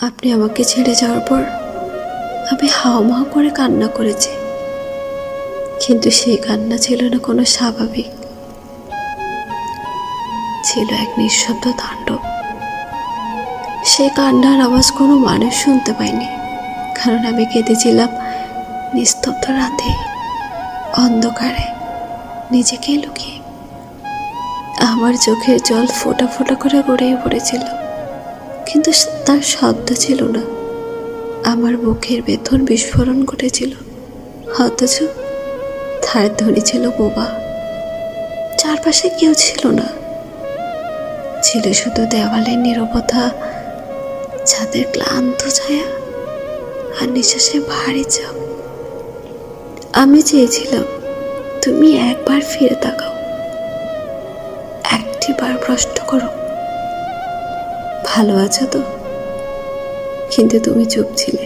আপনি আমাকে ছেড়ে যাওয়ার পর আমি হাওমাও করে কান্না করেছি, কিন্তু সেই কান্না ছিল না কোনো স্বাভাবিক, ছিল এক নিঃশব্দ তাণ্ডব। সেই কান্নার আওয়াজ কোনো মানুষ শুনতে পায়নি, কারণ আমি কেঁদেছিলাম নিস্তব্ধ রাতে, অন্ধকারে, নিজেকে লুকিয়ে। আমার চোখের জল ফোঁটা ফোঁটা করে গড়িয়ে পড়েছিল, কিন্তু তার শব্দ ছিল না। আমার বুকের ভেতর বিস্ফোরণ ঘটেছিল, অথচ তার ধ্বনি ছিল বোবা। চারপাশে কেউ ছিল না, ছিল শুধু দেওয়ালের নীরবতা, ছাদের ক্লান্ত ছায়া আর নিঃশ্বাসে ভারী চাপ। আমি চেয়েছিলাম তুমি একবার ফিরে তাকাও, একটিবার প্রশ্ন করো, ভালো আছো তো? কিন্তু তুমি চুপ ছিলে।